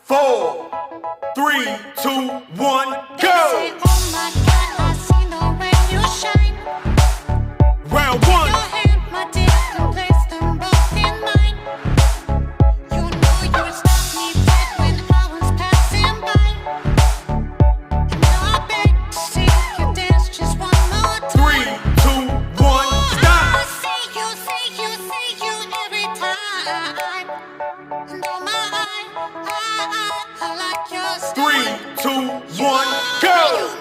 4, 3, 2, 1, They say, go! oh my God, I see the way you shine. Round Your 1. hand, my dick, and place them both in mine. You know you stopped me back when I was passing by. And now I beg to see you dance just one more 3, time. 2, 1, stop! I see you every time. And oh my, I like your style. 3, 2, 1, go!